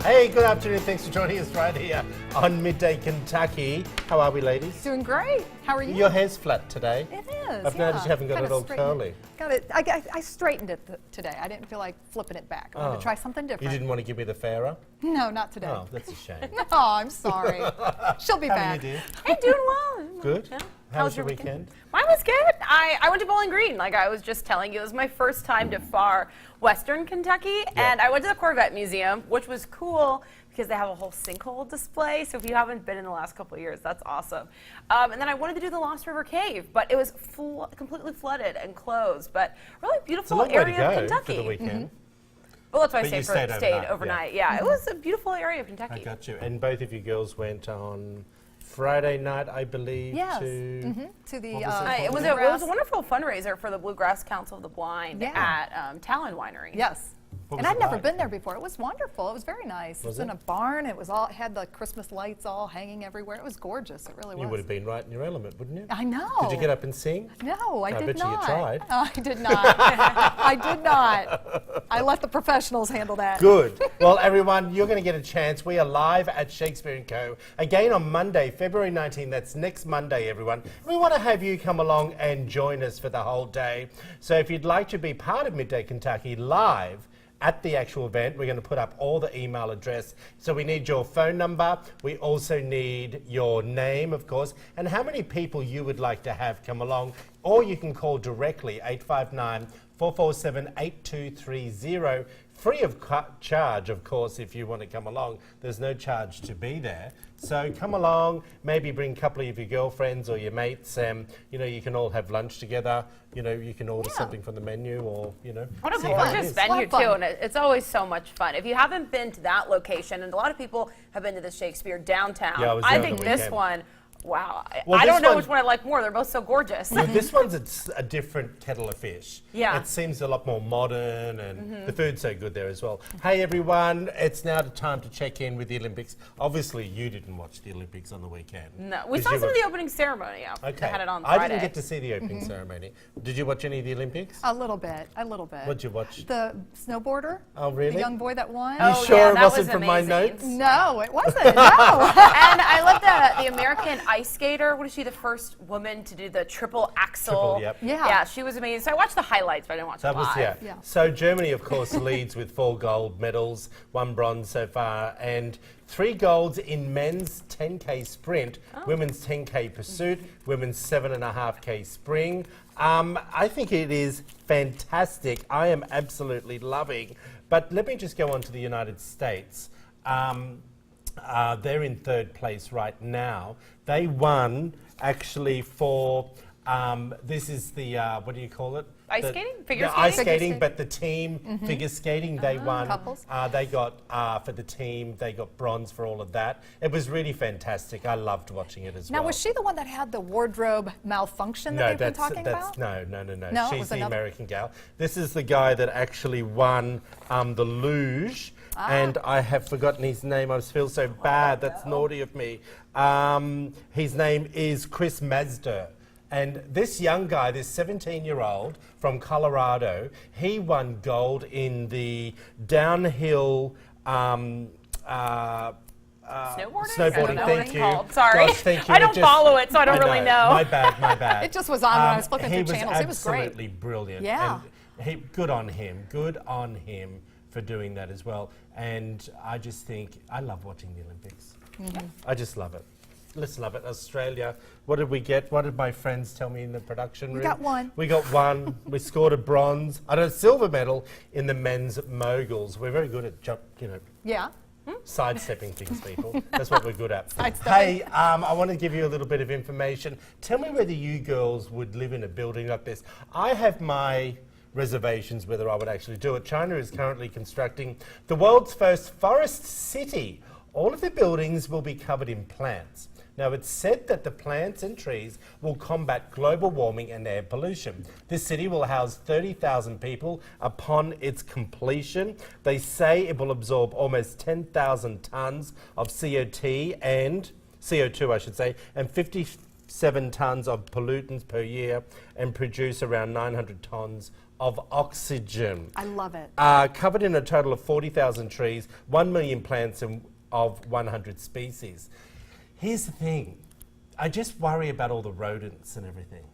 Hey, good afternoon. Thanks for joining us right here on Midday Kentucky. How are we, ladies? Doing great. How are you? Your hair's flat today. It is. I've noticed you haven't got Kinda it all straightened curly. Got it. I straightened it today. I didn't feel like flipping it back. I wanted to try something You different. didn't want to give me the fairer? No, not today. Oh, that's a shame. No, I'm sorry. She'll be How are back. you, dear? Hey, doing well. Good. Yeah. How was your weekend? Mine was good. I went to Bowling Green, like I was just telling you. It was my first time to far western Kentucky, and I went to the Corvette Museum, which was cool because they have a whole sinkhole display. So if you haven't been in the last couple of years, that's awesome. And then I wanted to do the Lost River Cave, but it was completely flooded and closed. But really beautiful It's a long way to area of go Kentucky. for the weekend. Well, that's why I But you stayed stayed overnight. yeah. Yeah, it was a beautiful area of Kentucky. I got you. And both of you girls went on Friday night, I believe, Yes. to... To the What was It was Bluegrass. a wonderful fundraiser for the Bluegrass Council of the Blind Yeah. at Talon Winery. Yes. What And was I'd it never like? been there before. It was wonderful. It was very nice. Was It was in it? a barn. It was all had the Christmas lights all hanging everywhere. It was gorgeous. It really was. You would have been right in your element, wouldn't you? I know. Did you get up and sing? No, I I did bet you not. tried. I did not. I did not. I let the professionals handle that. Good. Well, everyone, you're going to get a chance. We are live at Shakespeare & Co. again on Monday, February 19th. That's next Monday, everyone. We want to have you come along and join us for the whole day. So if you'd like to be part of Midday Kentucky live at the actual event, we're going to put up all the email address. So we need your phone number. We also need your name, of course, and how many people you would like to have come along. Or you can call directly, 859-447-8230. Free of charge, of course, if you want to come along. There's no charge to be there. So come along, maybe bring a couple of your girlfriends or your mates. You know, you can all have lunch together. You know, you can order something from the menu or, you know. What a see how it gorgeous is. venue, It's a lot of too, fun. and it's always so much fun. If you haven't been to that location, and a lot of people have been to the Shakespeare downtown, Yeah, I was there I on think the this weekend. one, wow. Well, I this don't know one- which one I like more. They're both so gorgeous. Well, this one's a different kettle of fish. Yeah. It seems a lot more modern and the food's so good there as well. Hey everyone, it's now the time to check in with the Olympics. Obviously you didn't watch the Olympics on the weekend. No, we Did saw you some of watch- the opening ceremony. Yeah, Okay. They had it on I Friday. didn't get to see the opening ceremony. Did you watch any of the Olympics? A little bit. A little bit. What'd you watch? The snowboarder. Oh, really? The young boy that won. You Oh, sure yeah, it that wasn't was from my amazing. notes? No, it wasn't. No. And I love the American ice skater. What is she, the first woman to do the triple axel? Triple, yep. Yeah. Yeah, she was amazing. So I watched the highlights, but I didn't watch That it was, live. yeah. Yeah. So Germany, of course, leads with 4 gold medals, 1 bronze so far, and 3 golds in men's 10K sprint, women's 10K pursuit, women's 7.5K spring. I think it is fantastic. I am absolutely loving. But let me just go on to the United States. They're in 3rd place right now. They won actually for, this is the, what do you call it? Ice The- skating? Figure the ice skating? skating, but the team figure skating, they won. Couples. They got, for the team, they got bronze for all of that. It was really fantastic. I loved watching it as Now, well. was she the one that had the wardrobe malfunction that No, they've been that's, talking that's about? no. No, it She's was the another- American gal. This is the guy that actually won the luge, and I have forgotten his name. I feel so bad. That's naughty of me. His name is Chris Mazda. And this young guy, this 17-year-old from Colorado, he won gold in the downhill Snowboarding? snowboarding. I don't know what Thank it's you. called. Sorry. Gosh, thank you. I don't follow it, so I don't really know. My bad. It just was on when I was flipping he through channels. It was great. absolutely brilliant. Yeah. And good on him. Good on him for doing that as well. And I just think, I love watching the Olympics. I just love it. Let's love it. Australia, what did we get? What did my friends tell me in the production room? We got 1. We got 1. We scored a bronze and a silver medal in the men's moguls. We're very good at Yeah. sidestepping things, people. That's what we're good at. Sidestepping. Hey, I want to give you a little bit of information. Tell me whether you girls would live in a building like this. I have my reservations whether I would actually do it. China is currently constructing the world's first forest city. All of the buildings will be covered in plants. Now, it's said that the plants and trees will combat global warming and air pollution. This city will house 30,000 people upon its completion. They say it will absorb almost 10,000 tons of CO2 and 57 tons of pollutants per year and produce around 900 tons of oxygen. I love it. Covered in a total of 40,000 trees, 1 million plants of 100 species. Here's the thing. I just worry about all the rodents and everything.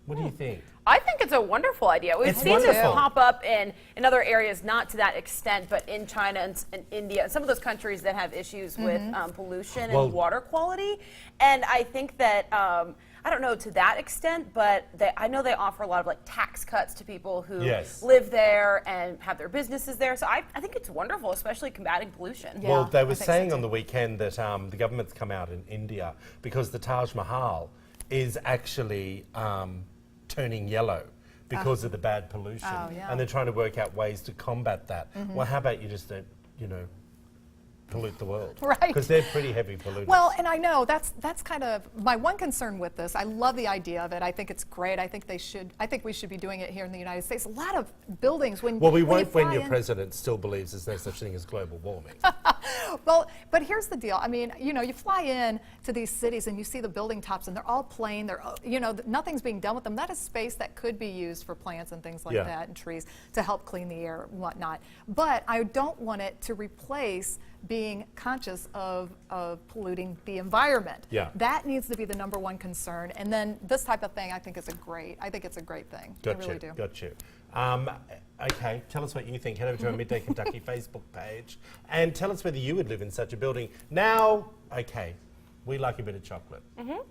What do you think? I think it's a wonderful idea. We've It's seen this wonderful. pop up in other areas, not to that extent, but in China and India, and some of those countries that have issues with pollution Well- and water quality. And I think that, I don't know to that extent, but I know they offer a lot of like tax cuts to people who Yes. live there and have their businesses there. So I think it's wonderful, especially combating pollution. Yeah. Well, they I were think so saying too. on the weekend that the government's come out in India because the Taj Mahal is actually turning yellow because of the bad pollution. Oh, yeah. And they're trying to work out ways to combat that. Well, how about you just don't, pollute the world? Right. Because they're pretty heavy polluters. Well, and I know that's kind of my one concern with this. I love the idea of it. I think it's great. I think we should be doing it here in the United States. A lot of buildings when Well, we when you won't when fly your in- president still believes there's no such thing as global warming. Well, but here's the deal. I mean, you fly in to these cities and you see the building tops and they're all plain. They're, nothing's being done with them. That is space that could be used for plants and things like Yeah. that and trees to help clean the air and whatnot. But I don't want it to replace being conscious of polluting the environment. Yeah. That needs to be the number one concern. And then this type of thing, I think it's a great thing. I really do. Got you. Okay, tell us what you think. Head over to our Midday Kentucky Facebook page and tell us whether you would live in such a building. Now, okay, we like a bit of chocolate.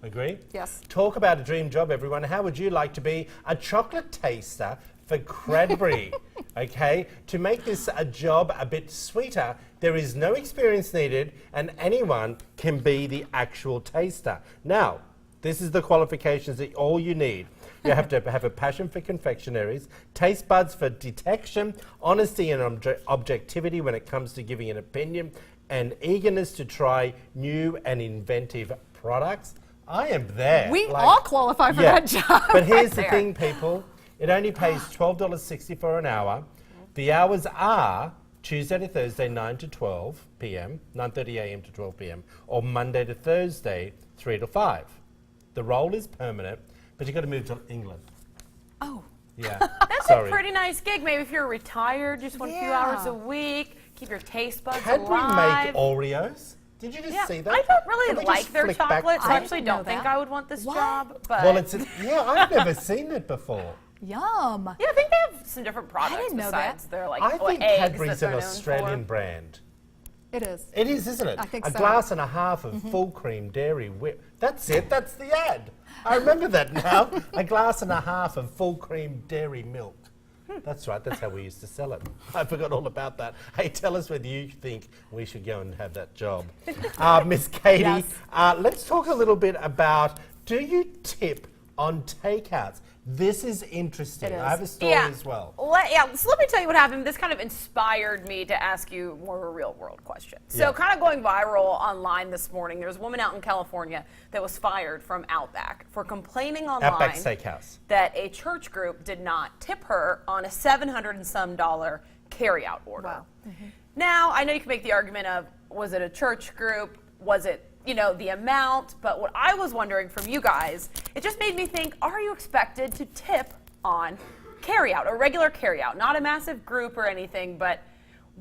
Agree? Yes. Talk about a dream job, everyone. How would you like to be a chocolate taster for Cadbury? Okay, to make this a job a bit sweeter, there is no experience needed and anyone can be the actual taster. Now, this is the qualifications that all you need. You have to have a passion for confectionaries, taste buds for detection, honesty and objectivity when it comes to giving an opinion, and eagerness to try new and inventive products. I am there. We all qualify for that job. But here's Right the there. thing, people. It only pays $12.60 for an hour. The hours are Tuesday to Thursday, 9 to 12 p.m., 9:30 a.m. to 12 p.m., or Monday to Thursday, 3 to 5. The role is permanent, but you've got to move to England. Oh. Yeah. That's Sorry. a pretty nice gig. Maybe if you're retired, just want a few Yeah. hours a week, keep your taste buds Cadbury alive. make Oreos? Did you just Yeah, see that? I don't Can really we like just their flick back chocolate, so to- I actually know don't think that. I would want this What? job. But Well, I've never seen it before. Yum. yeah, I think they have some different products didn't know that. besides their like I think eggs Cadbury's that they're an known Australian for. brand. It is. It is, isn't it? I think a so. glass and a half of full cream dairy whip. That's it. That's the ad. I remember that now. A glass and a half of full cream dairy milk. That's right. That's how we used to sell it. I forgot all about that. Hey, tell us whether you think we should go and have that job. Miss Katie, Yes. let's talk a little bit about, do you tip on takeouts? This is interesting. It is. I have a story as well. So let me tell you what happened. This kind of inspired me to ask you more of a real world question. So Yeah. kind of going viral online this morning, there was a woman out in California that was fired from Outback for complaining online Outback Steakhouse. that a church group did not tip her on a $700 and some carryout order. Wow. Now, I know you can make the argument of, was it a church group? Was it, the amount? But what I was wondering from you guys, it just made me think, are you expected to tip on carryout, a regular carryout? Not a massive group or anything, but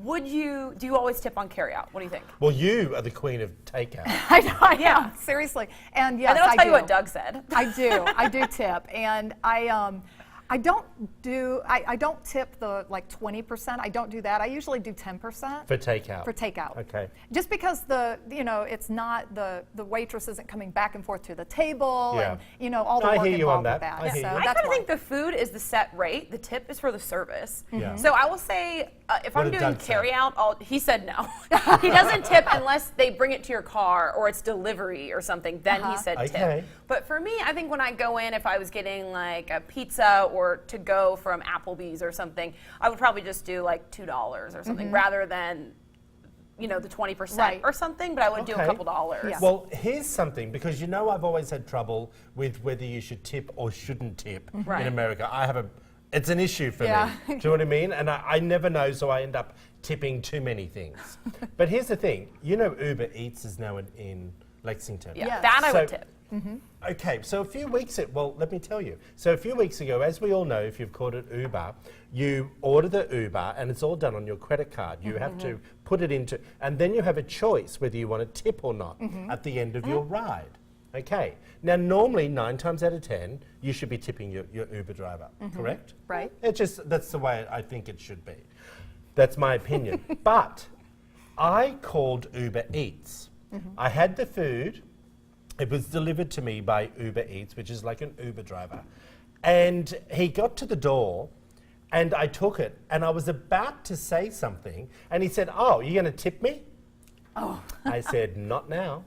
do you always tip on carryout? What do you think? Well, you are the queen of takeout. I know. I Yeah. am. Seriously. And yes, And then I'll I tell do. you what Doug said. I do. I do tip, and I don't tip the like 20%. I don't do that. I usually do 10% For takeout. for takeout. Okay. Just because it's not the waitress isn't coming back and forth to the table Yeah. and all the I work hear you on involved with that. that. I hear So you. I that's kind of why. think the food is the set rate. The tip is for the service. Yeah. So I will say, if What I'm did doing Doug say? carryout, he said no. He doesn't tip unless they bring it to your car or it's delivery or something. Then he said Okay. tip. But for me, I think when I go in, if I was getting like a pizza or to go from Applebee's or something, I would probably just do like $2 or something rather than the 20% Right. or something. But I would do a Okay. couple dollars. Yeah. Well, here's something, because I've always had trouble with whether you should tip or shouldn't tip Right. in America. It's an issue for Yeah. me. Do you know what I mean? And I never know, so I end up tipping too many things. But here's the thing, Uber Eats is now in Lexington. Yeah, Yes. that I would So tip. Okay, so a few weeks well, let me tell you. So a few weeks ago, as we all know, if you've called it Uber, you order the Uber and it's all done on your credit card. You have to put it into, and then you have a choice whether you want to tip or not at the end of your ride. Okay, now normally 9 times out of 10, you should be tipping your Uber driver, correct? Right. That's the way I think it should be. That's my opinion. But I called Uber Eats. I had the food. It was delivered to me by Uber Eats, which is like an Uber driver. And he got to the door and I took it and I was about to say something and he said, "Oh, you're going to tip me?" Oh. I said, "Not now."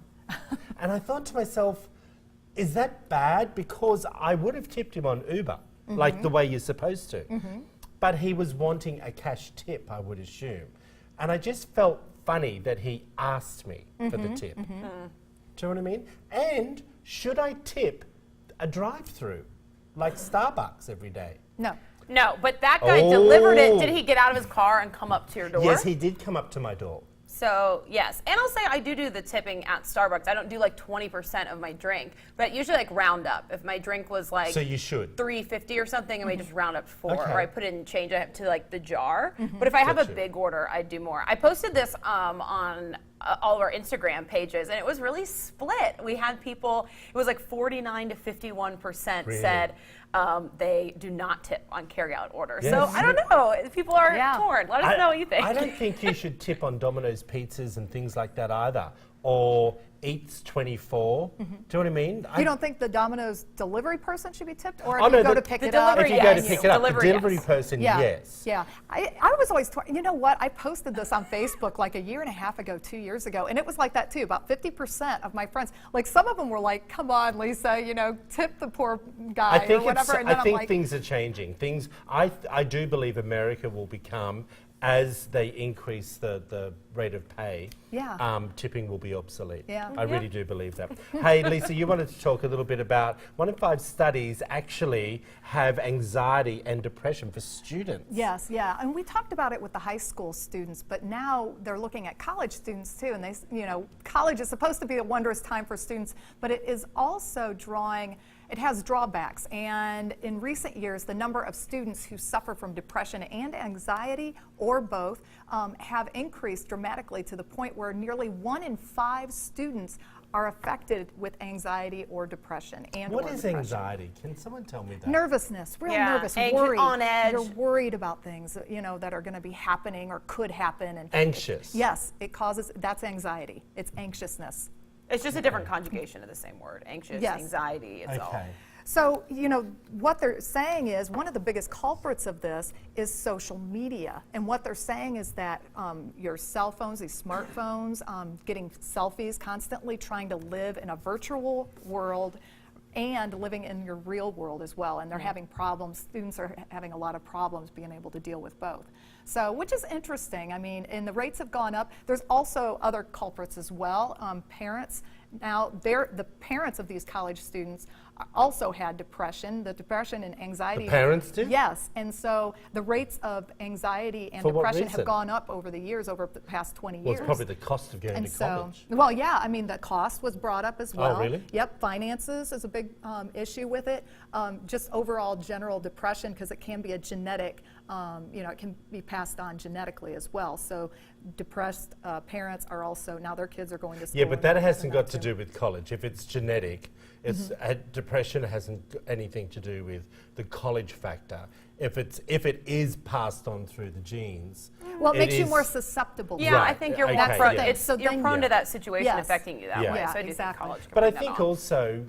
And I thought to myself, is that bad? Because I would have tipped him on Uber, like the way you're supposed to. But he was wanting a cash tip, I would assume. And I just felt funny that he asked me for the tip. Do you know what I mean? And should I tip a drive-through, like Starbucks every day? No. No, but that guy delivered it. Did he get out of his car and come up to your door? Yes, he did come up to my door. So, yes. And I'll say I do the tipping at Starbucks. I don't do like 20% of my drink, but usually like round up. If my drink was like So you should. $3.50 or something, I may just round up to 4, Okay. or I put in change to like the jar. But if I have Gotcha. a big order, I do more. I posted this on all of our Instagram pages, and it was really split. We had people, it was like 49 to 51% Really? said they do not tip on carryout orders. So Yes. I don't know. People are Yeah. torn. Let us know what you think. I don't think you should tip on Domino's pizzas and things like that either. Or Eats 24. Do you know what I mean? You don't think the Domino's delivery person should be tipped, or Oh, if no, you go the- to pick the it up? If delivery, you go to yes. pick it up, Delivery, the delivery yes. person, Yeah, yes. yeah. I was always, you know what? I posted this on Facebook like a year and a half ago, 2 years ago, and it was like that too. About 50% of my friends, like some of them were like, "Come on, Lisa, you know, tip the poor guy I think or whatever." And then I I'm think like, things are changing. I do believe America will become, as they increase the rate of pay, Yeah. tipping will be obsolete. Yeah. I really do believe that. Hey, Lisa, you wanted to talk a little bit about 1 in 5 studies actually have anxiety and depression for students. Yes, yeah, and we talked about it with the high school students, but now they're looking at college students too, and college is supposed to be a wondrous time for students, but it is also it has drawbacks, and in recent years, the number of students who suffer from depression and anxiety, or both, have increased dramatically to the point where nearly 1 in 5 students are affected with anxiety or depression. What is anxiety? Can someone tell me that? Nervousness, real Yeah, nervous, anxious, worried. on edge. You're worried about things, that are going to be happening or could happen. And Anxious. yes, that's anxiety. It's anxiousness. It's just a different conjugation of the same word. Anxious, Yes. anxiety, it's all. Okay. So, what they're saying is one of the biggest culprits of this is social media. And what they're saying is that your cell phones, these smartphones, getting selfies constantly, trying to live in a virtual world and living in your real world as well. And they're having problems. Students are having a lot of problems being able to deal with both. So, which is interesting. I mean, and the rates have gone up. There's also other culprits as well. Parents. Now, the parents of these college students also had depression. The depression and anxiety. The parents did? Yes, and so the rates of anxiety and For what depression reason? have gone up over the years, over the past 20 Well, years. it's probably the cost of going And to so, college. well, yeah, I mean, the cost was brought up as well. really? Yep, finances is a big issue with it. Just overall general depression, because it can be a genetic, it can be passed on genetically as well. So depressed parents are also, now their kids are going to school. Yeah, but and that they're hasn't got to too. do with college. If it's genetic, it's depression hasn't anything to do with the college factor. If it is passed on through the genes, Well, it makes you is- more susceptible. to Yeah, it. I Right, think you're okay, more prone. yeah. It's So you're then- prone Yeah. to that situation Yes. affecting you that Yeah. way. Yeah, So I do exactly. think college. can But I bring that think on. also,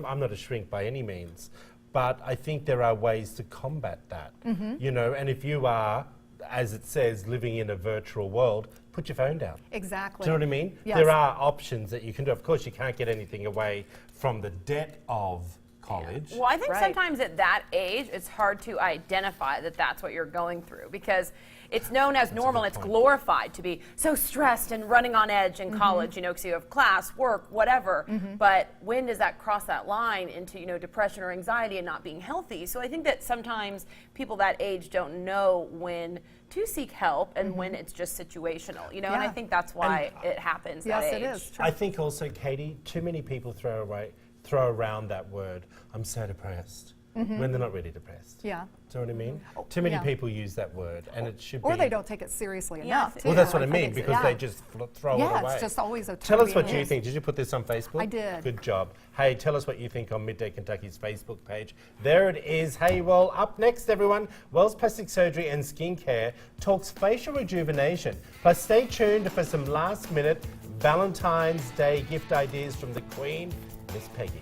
I'm not a shrink by any means, but I think there are ways to combat that. And if you are, as it says, living in a virtual world, put your phone down. Exactly. Do you know what I mean? Yes. There are options that you can do. Of course, you can't get anything away from the debt of college. Well, I think Right. sometimes at that age, it's hard to identify that that's what you're going through because it's known as normal. good It's point. glorified to be so stressed and running on edge in college, you know, because you have class, work, whatever. But when does that cross that line into, you know, depression or anxiety and not being healthy? So I think that sometimes people that age don't know when to seek help and when it's just situational, you know, and I Yeah. think that's why it happens Yes, that it age. is. True. I think also, Katie, too many people throw around that word, I'm so depressed, when they're not really depressed. Yeah. Do you know what I mean? Too many yeah. people use that word, and it should Or be... they don't take it seriously Yeah, enough. well, too. Well, that's what I think mean, it's- because yeah. they just throw Yeah, it away. it's just always a Tell term us what being you used. think. Did you put this on Facebook? I did. Good job. Hey, tell us what you think on Midday Kentucky's Facebook page. There it is. Hey, well, up next, everyone, Wells Plastic Surgery and Skincare talks facial rejuvenation. Plus, stay tuned for some last-minute Valentine's Day gift ideas from the Queen, Miss Peggy.